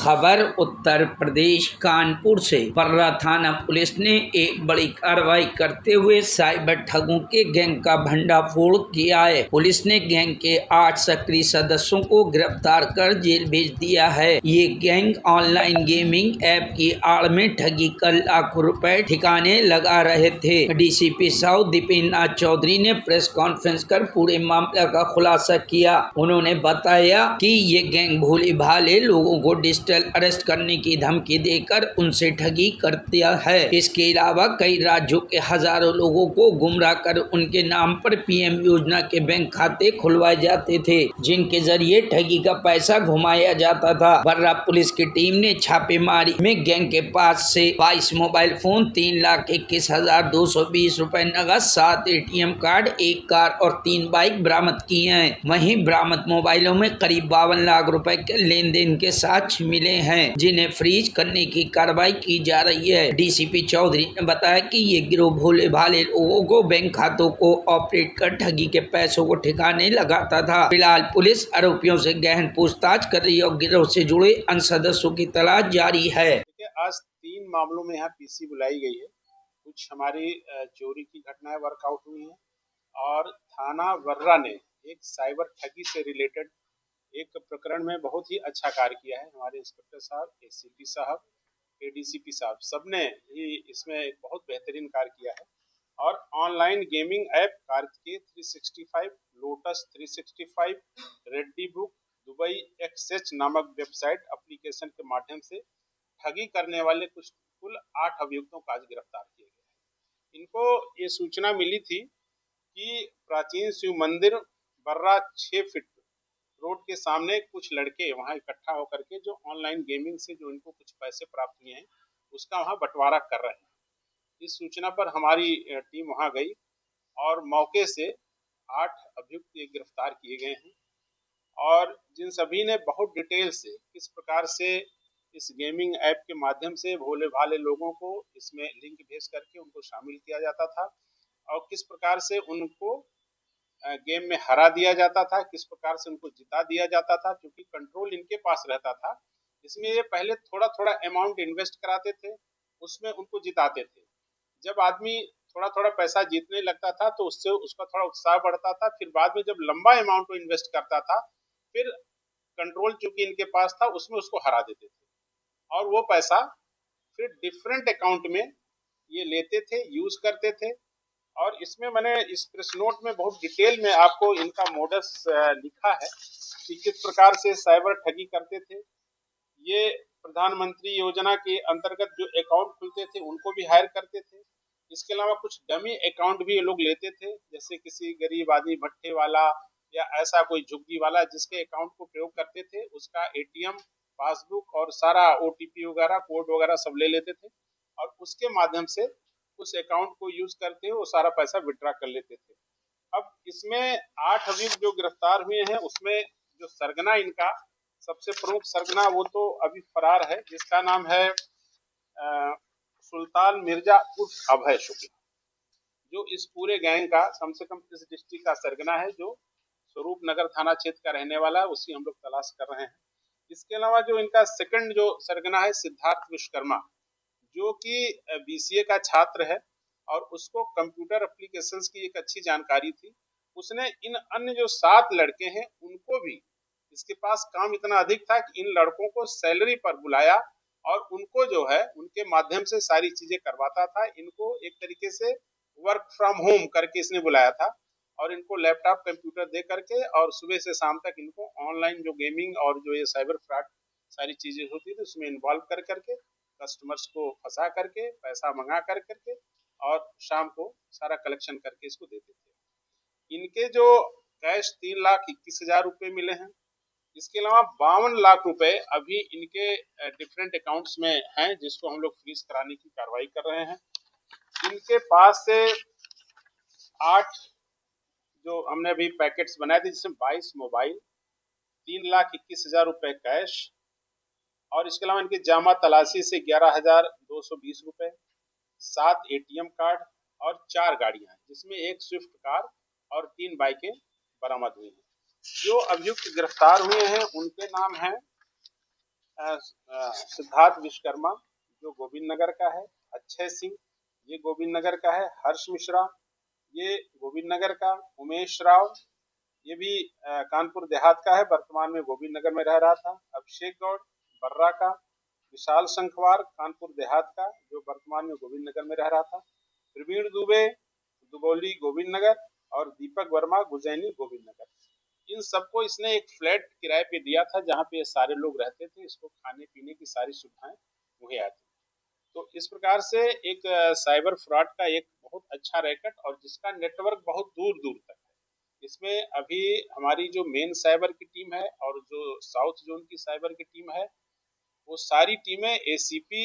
खबर उत्तर प्रदेश कानपुर से। पर्रा थाना पुलिस ने एक बड़ी कार्रवाई करते हुए साइबर ठगों के गैंग का भंडाफोड़ किया है। पुलिस ने गैंग के 8 सक्रिय सदस्यों को गिरफ्तार कर जेल भेज दिया है। ये गैंग ऑनलाइन गेमिंग ऐप की आड़ में ठगी कर लाखों रुपए ठिकाने लगा रहे थे। डीसीपी साउथ दीपेंद्र नाथ चौधरी ने प्रेस कॉन्फ्रेंस कर पूरे मामले का खुलासा किया। उन्होंने बताया कि ये गैंग भोले भाले लोगों को डिजिटल अरेस्ट करने की धमकी देकर उनसे ठगी करती है। इसके अलावा कई राज्यों के हजारों लोगों को गुमराह कर उनके नाम पर पीएम योजना के बैंक खाते खुलवाए जाते थे, जिनके जरिए ठगी का पैसा घुमाया जाता था। पर्रा पुलिस की टीम ने छापेमारी में गैंग के पास से 22 मोबाइल फोन, 3,21,220 रुपए नगद, 7 एटीएम कार्ड, 1 कार और 3 बाइक बरामद किए हैं। वहीं बरामद मोबाइलों में करीब 52 लाख रुपए के लेन देन के साक्ष्य मिले हैं, जिन्हें फ्रीज करने की कार्रवाई की जा रही है। डीसीपी चौधरी ने बताया कि ये गिरोह भोले भाले लोगों को बैंक खातों को ऑपरेट कर ठगी के पैसों को ठिकाने लगाता था। फिलहाल पुलिस आरोपियों से गहन पूछताछ कर रही है और गिरोह से जुड़े अन्य सदस्यों की तलाश जारी है। आज 3 मामलों में यहाँ पीसी बुलाई गई है। कुछ हमारी चोरी की घटनाएं वर्कआउट हुई हैं और थाना वर्रा ने एक साइबर ठगी से रिलेटेड एक प्रकरण में बहुत ही अच्छा कार्य किया है। हमारे इंस्पेक्टर साहब, एसीपी साहब, एडीसीपी साहब सबने ही इसमें एक बहुत बेहतरीन कार्य किया है। और online gaming app Kartikeya 365, Lotus 365, Reddy Book, Dubai XH नामक वेबसाइट एप्लीकेशन के माध्यम से ठगी करने वाले कुल 8 अभियुक्तों को आज गिरफ्तार किया गया है। इनको ये सूचना मिली थी कि प्राचीन शिव मंदिर बर्रा 6 फीट रोड के सामने कुछ लड़के वहां इकट्ठा होकर के जो ऑनलाइन गेमिंग से जो इनको कुछ पैसे प्राप्त हुए हैं उसका वहां बंटवारा कर रहे हैं। इस सूचना पर हमारी टीम वहां गई और मौके से 8 अभियुक्त गिरफ्तार किए गए हैं और जिन सभी ने बहुत डिटेल से किस प्रकार से इस गेमिंग ऐप के माध्यम से भोले भाले लोगों को इसमें लिंक भेज करके उनको शामिल किया जाता था और किस प्रकार से उनको गेम में हरा दिया जाता था, किस प्रकार से उनको जिता दिया जाता था, क्योंकि कंट्रोल इनके पास रहता था। इसमें ये पहले थोड़ा थोड़ा अमाउंट इन्वेस्ट कराते थे, उसमें उनको जिताते थे। जब आदमी थोड़ा थोड़ा पैसा जीतने लगता था तो उससे उसका थोड़ा उत्साह बढ़ता था। फिर बाद में जब लंबा अमाउंट को इन्वेस्ट करता था, फिर कंट्रोल चूंकि इनके पास था उसमें उसको हरा देते थे और वो पैसा फिर डिफरेंट अकाउंट में ये लेते थे, यूज करते थे। और इसमें मैंने इस प्रेस नोट में बहुत डिटेल में आपको इनका मोडस लिखा है कि किस प्रकार से साइबर ठगी करते थे। ये प्रधानमंत्री योजना के अंतर्गत जो अकाउंट खुलते थे उनको भी हायर करते थे। इसके अलावा कुछ डमी अकाउंट भी ये लोग लेते थे, जैसे किसी गरीब आदमी भट्टे वाला या ऐसा कोई झुग्गी वाला जिसके अकाउंट को प्रयोग करते थे, उसका एटीएम, पासबुक और सारा ओटीपी वगैरह, कोड वगैरह सब ले लेते थे और उसके माध्यम से उस अकाउंट को यूज करते हुए वो सारा पैसा विड्रॉ कर लेते थे। अब इसमें 8 अभियुक्त जो गिरफ्तार हुए हैं उसमें जो सरगना इनका सबसे प्रमुख सरगना वो तो अभी फरार है, जिसका नाम है सुल्तान मिर्जा उर्फ अभय शुक्ला, जो इस पूरे गैंग का कम से कम इस डिस्ट्रिक्ट का सरगना है, जो स्वरूप नगर थाना क्षेत्र का रहने वाला है। उसी हम लोग तलाश कर रहे हैं। इसके अलावा जो इनका सेकंड जो सरगना है सिद्धार्थ विश्वकर्मा, जो कि बीसीए का छात्र है और उसको कंप्यूटर एप्लीकेशंस की एक अच्छी जानकारी थी। उसने इन अन्य जो 7 लड़के हैं उनको भी, इसके पास काम इतना अधिक था कि इन लड़कों को सैलरी पर बुलाया और उनको जो है उनके माध्यम से सारी चीजें करवाता था। इनको एक तरीके से वर्क फ्रॉम होम करके इसने बुलाया था और इनको लैपटॉप कंप्यूटर दे करके और सुबह से शाम तक इनको ऑनलाइन जो गेमिंग और जो ये साइबर फ्रॉड सारी चीजें होती थी उसमें इन्वॉल्व कर करके कस्टमर्स को फंसा करके पैसा मंगा कर करके और शाम को सारा कलेक्शन करके इसको देते थे। इनके जो कैश 3,21,000 रुपए मिले हैं। इसके अलावा 52 लाख रुपए अभी इनके डिफरेंट अकाउंट्स में हैं, जिसको हम लोग फ्रीज कराने की कार्रवाई कर रहे हैं। इनके पास से 8 जो हमने अभी पैकेट्स बनाए थे, जिसमें 22 मोबाइल, 3,21,000 रुपए कैश और इसके अलावा इनके जामा तलाशी से 11,220 रुपए, 7 एटीएम कार्ड और 4 गाड़ियां, जिसमें एक स्विफ्ट कार और 3 बाइकें बरामद हुई हैं। जो अभियुक्त गिरफ्तार हुए हैं उनके नाम हैं सिद्धार्थ विश्वकर्मा जो गोविंद नगर का है, अक्षय सिंह ये गोविंद नगर का है, हर्ष मिश्रा ये गोविंद नगर का, उमेश राव ये भी कानपुर देहात का है, वर्तमान में गोविंद नगर में रह रहा था, अभिषेक गौड़ बर्रा का, विशाल संखवार कानपुर देहात का जो वर्तमान में गोविंद नगर में रह रहा था, प्रवीण दुबे दुबौली गोविंद नगर और दीपक वर्मा गुजैनी गोविंद नगर। इन सबको इसने एक फ्लैट किराए पे दिया था जहाँ पे सारे लोग रहते थे, इसको खाने पीने की सारी सुविधाएं मुहैया थी। तो इस प्रकार से एक साइबर फ्रॉड का एक बहुत अच्छा रैकेट और जिसका नेटवर्क बहुत दूर दूर तक है। इसमें अभी हमारी जो मेन साइबर की टीम है और जो साउथ जोन की साइबर की टीम है वो सारी टीमें एसीपी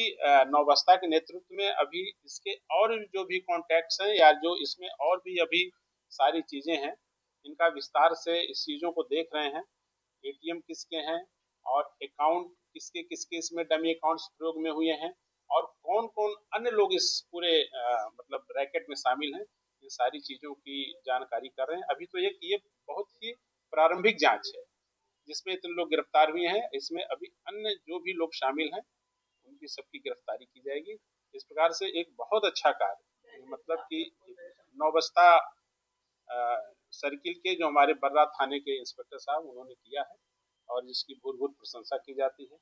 नौबस्ता के नेतृत्व में अभी इसके और जो भी कॉन्टैक्ट्स हैं या जो इसमें और भी अभी सारी चीजें हैं इनका विस्तार से इस चीजों को देख रहे हैं। एटीएम किसके हैं और अकाउंट किसके किसके इसमें डमी अकाउंट्स प्रयोग में हुए हैं और कौन कौन अन्य लोग इस पूरे मतलब रैकेट में शामिल हैं, इन सारी चीजों की जानकारी कर रहे हैं। अभी तो ये बहुत ही प्रारंभिक जांच है जिसमें इतने लोग गिरफ्तार हुए हैं। इसमें अभी अन्य जो भी लोग शामिल हैं उनकी सबकी गिरफ्तारी की जाएगी। इस प्रकार से एक बहुत अच्छा कार्य मतलब कि नौबस्ता सर्किल के जो हमारे बर्रा थाने के इंस्पेक्टर साहब उन्होंने किया है और जिसकी भूर प्रशंसा की जाती है।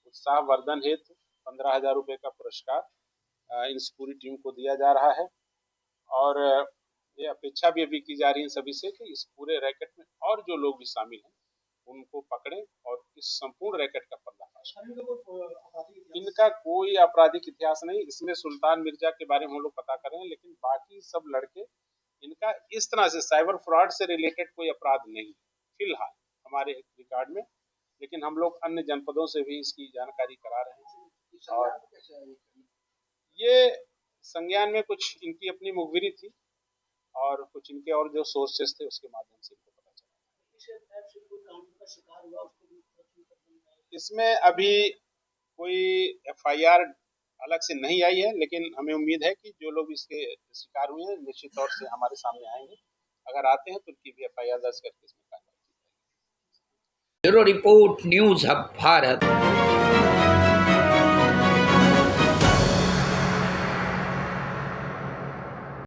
उत्साह वर्धन हेतु 15,000 रुपये का पुरस्कार इस पूरी टीम को दिया जा रहा है और ये अपेक्षा भी अभी की जा रही है सभी से कि इस पूरे रैकेट में और जो लोग भी शामिल हैं उनको पकड़ें और इस संपूर्ण रैकेट का पर्दाफाश करें। इनका कोई आपराधिक इतिहास नहीं, इसमें सुल्तान मिर्जा के बारे में हम लोग पता कर रहे हैं लेकिन बाकी सब लड़के इनका इस तरह से साइबर फ्रॉड से रिलेटेड कोई अपराध नहीं फिलहाल हमारे रिकॉर्ड में, लेकिन हम लोग अन्य जनपदों से भी इसकी जानकारी करा रहे हैं। और ये संज्ञान में कुछ इनकी अपनी मुखबिरी थी और कुछ इनके और जो सोर्सेस थे उसके माध्यम से इनको पता चला। इसमें अभी कोई एफआईआर अलग से नहीं आई है लेकिन हमें उम्मीद है कि जो लोग इसके शिकार हुए हैं निश्चित तौर से हमारे सामने आएंगे। अगर आते हैं तो उनकी भी एफआईआर दर्ज करके इसमें कार्रवाई की जाएगी। Bureau report news hub Bharat.